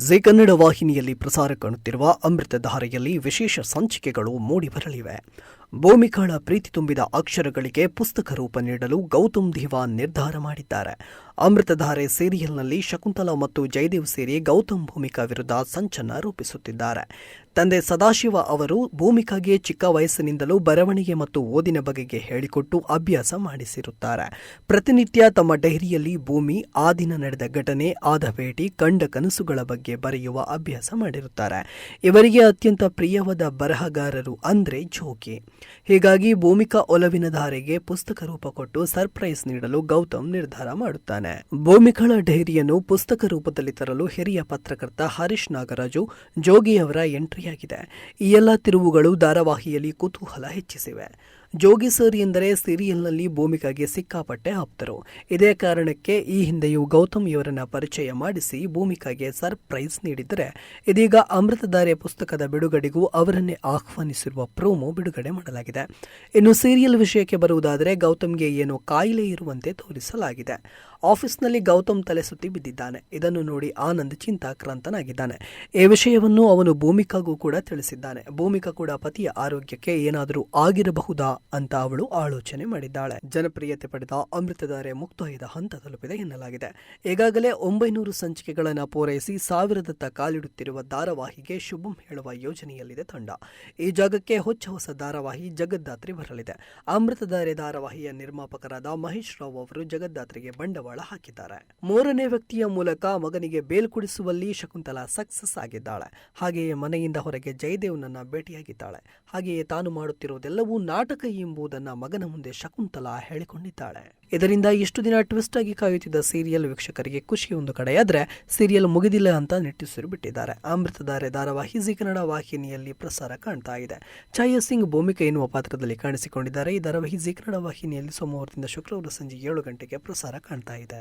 ಜೀ ಕನ್ನಡ ವಾಹಿನಿಯಲ್ಲಿ ಪ್ರಸಾರ ಕಾಣುತ್ತಿರುವ ಅಮೃತಧಾರೆಯಲ್ಲಿ ವಿಶೇಷ ಸಂಚಿಕೆಗಳು ಮೂಡಿಬರಲಿವೆ. ಭೂಮಿಕಾಳ ಪ್ರೀತಿ ತುಂಬಿದ ಅಕ್ಷರಗಳಿಗೆ ಪುಸ್ತಕ ರೂಪ ನೀಡಲು ಗೌತಮ್ ದಿವಾನ್ ನಿರ್ಧಾರ ಮಾಡಿದ್ದಾರೆ. ಅಮೃತಧಾರೆ ಸೀರಿಯಲ್ನಲ್ಲಿ ಶಕುಂತಲಾ ಮತ್ತು ಜಯದೇವ್ ಸೇರಿ ಗೌತಮ್ ಭೂಮಿಕಾ ವಿರುದ್ಧ ಸಂಚಲನ ರೂಪಿಸುತ್ತಿದ್ದಾರೆ. ತಂದೆ ಸದಾಶಿವ ಅವರು ಭೂಮಿಕಾಗೆ ಚಿಕ್ಕ ವಯಸ್ಸಿನಿಂದಲೂ ಬರವಣಿಗೆ ಮತ್ತು ಓದಿನ ಬಗೆಗೆ ಹೇಳಿಕೊಟ್ಟು ಅಭ್ಯಾಸ ಮಾಡಿಸಿರುತ್ತಾರೆ. ಪ್ರತಿನಿತ್ಯ ತಮ್ಮ ಡೈರಿಯಲ್ಲಿ ಭೂಮಿ ಆ ದಿನ ನಡೆದ ಘಟನೆ, ಆದ ಭೇಟಿ, ಕಂಡ ಕನಸುಗಳ ಬಗ್ಗೆ ಬರೆಯುವ ಅಭ್ಯಾಸ ಮಾಡಿರುತ್ತಾರೆ. ಇವರಿಗೆ ಅತ್ಯಂತ ಪ್ರಿಯವಾದ ಬರಹಗಾರರು ಅಂದ್ರೆ ಜೋಗಿ. ಹೀಗಾಗಿ ಭೂಮಿಕಾ ಒಲವಿನ ಧಾರೆಗೆ ಪುಸ್ತಕ ರೂಪ ಕೊಟ್ಟು ಸರ್ಪ್ರೈಸ್ ನೀಡಲು ಗೌತಮ್ ನಿರ್ಧಾರ ಮಾಡುತ್ತಾನೆ. ಭೂಮಿಕಾಳ ಡೈರಿಯನ್ನು ಪುಸ್ತಕ ರೂಪದಲ್ಲಿ ತರಲು ಹಿರಿಯ ಪತ್ರಕರ್ತ ಹರೀಶ್ ನಾಗರಾಜು ಜೋಗಿಯವರ ಎಂಟ್ರಿಯಾಗಿದೆ. ಈ ಎಲ್ಲ ತಿರುವುಗಳು ಧಾರಾವಾಹಿಯಲ್ಲಿ ಕುತೂಹಲ ಹೆಚ್ಚಿಸಿವೆ. ಜೋಗಿ ಸರ್ ಎಂದರೆ ಸೀರಿಯಲ್ನಲ್ಲಿ ಭೂಮಿಕಾಗೆ ಸಿಕ್ಕಾಪಟ್ಟೆ ಆಪ್ತರು. ಇದೇ ಕಾರಣಕ್ಕೆ ಈ ಹಿಂದೆಯೂ ಗೌತಮ್ ಇವರನ್ನ ಪರಿಚಯ ಮಾಡಿಸಿ ಭೂಮಿಕಾಗೆ ಸರ್ಪ್ರೈಸ್ ನೀಡಿದರೆ, ಇದೀಗ ಅಮೃತಧಾರೆ ಪುಸ್ತಕದ ಬಿಡುಗಡೆಗೂ ಅವರನ್ನೇ ಆಹ್ವಾನಿಸಿರುವ ಪ್ರೋಮೋ ಬಿಡುಗಡೆ ಮಾಡಲಾಗಿದೆ. ಇನ್ನು ಸೀರಿಯಲ್ ವಿಷಯಕ್ಕೆ ಬರುವುದಾದರೆ, ಗೌತಮ್ಗೆ ಏನೋ ಕಾಯಿಲೆ ಇರುವಂತೆ ತೋರಿಸಲಾಗಿದೆ. ಆಫೀಸ್ನಲ್ಲಿ ಗೌತಮ್ ತಲೆ ಸುತ್ತಿ ಬಿದ್ದಿದ್ದಾನೆ. ಇದನ್ನು ನೋಡಿ ಆನಂದ್ ಚಿಂತಾಕ್ರಾಂತನಾಗಿದ್ದಾನೆ. ಈ ವಿಷಯವನ್ನು ಅವನು ಭೂಮಿಕಾಗೂ ಕೂಡ ತಿಳಿಸಿದ್ದಾನೆ. ಭೂಮಿಕಾ ಕೂಡ ಪತಿಯ ಆರೋಗ್ಯಕ್ಕೆ ಏನಾದರೂ ಆಗಿರಬಹುದಾ ಅಂತ ಅವಳು ಆಲೋಚನೆ ಮಾಡಿದ್ದಾಳೆ. ಜನಪ್ರಿಯತೆ ಪಡೆದ ಅಮೃತಧಾರೆ ಮುಕ್ತಾಯದ ಹಂತ ತಲುಪಿದೆ ಎನ್ನಲಾಗಿದೆ. ಈಗಾಗಲೇ 900 ಸಂಚಿಕೆಗಳನ್ನು ಪೂರೈಸಿ 1000ದತ್ತ ಕಾಲಿಡುತ್ತಿರುವ ಧಾರಾವಾಹಿಗೆ ಶುಭಂ ಹೇಳುವ ಯೋಜನೆಯಲ್ಲಿದೆ ತಂಡ. ಈ ಜಾಗಕ್ಕೆ ಹೊಸ ಧಾರಾವಾಹಿ ಜಗದ್ದಾತ್ರಿ ಬರಲಿದೆ. ಅಮೃತಧಾರೆ ಧಾರಾವಾಹಿಯ ನಿರ್ಮಾಪಕರಾದ ಮಹೇಶ್ ರಾವ್ ಅವರು ಜಗದ್ದಾತ್ರಿಗೆ ಬಂಡವಾಳ ಹಾಕಿದ್ದಾರೆ. ಮೂರನೇ ವ್ಯಕ್ತಿಯ ಮೂಲಕ ಮಗನಿಗೆ ಬೇಲ್ ಕೊಡಿಸುವಲ್ಲಿ ಶಕುಂತಲಾ ಸಕ್ಸಸ್ ಆಗಿದ್ದಾಳೆ. ಹಾಗೆಯೇ ಮನೆಯಿಂದ ಹೊರಗೆ ಜಯದೇವ್ನನ್ನ ಭೇಟಿಯಾಗಿದ್ದಾಳೆ. ಹಾಗೆಯೇ ತಾನು ಮಾಡುತ್ತಿರುವುದೆಲ್ಲವೂ ನಾಟಕ ಎಂಬುದನ್ನು ಮಗನ ಮುಂದೆ ಶಕುಂತಲಾ ಹೇಳಿಕೊಂಡಿದ್ದಾಳೆ. ಇದರಿಂದ ಇಷ್ಟು ದಿನ ಟ್ವಿಸ್ಟ್ ಆಗಿ ಕಾಯುತ್ತಿದ್ದ ಸೀರಿಯಲ್ ವೀಕ್ಷಕರಿಗೆ ಖುಷಿಯೊಂದು ಕಡೆಯಾದ್ರೆ, ಸೀರಿಯಲ್ ಮುಗಿದಿಲ್ಲ ಅಂತ ನಿಟ್ಟುಸಿರು ಬಿಟ್ಟಿದ್ದಾರೆ. ಅಮೃತಧಾರೆ ಧಾರಾವಾಹಿ ಜೀ ಕನ್ನಡ ವಾಹಿನಿಯಲ್ಲಿ ಪ್ರಸಾರ ಕಾಣ್ತಾ ಇದೆ. ಛಾಯಾ ಸಿಂಗ್ ಭೂಮಿಕಾ ಎನ್ನುವ ಪಾತ್ರದಲ್ಲಿ ಕಾಣಿಸಿಕೊಂಡಿದ್ದಾರೆ. ಈ ಧಾರಾವಾಹಿ ಜೀ ಕನ್ನಡ ವಾಹಿನಿಯಲ್ಲಿ ಸೋಮವಾರದಿಂದ ಶುಕ್ರವಾರ ಸಂಜೆ 7 ಗಂಟೆಗೆ ಪ್ರಸಾರ ಕಾಣ್ತಾ ಇದೆ.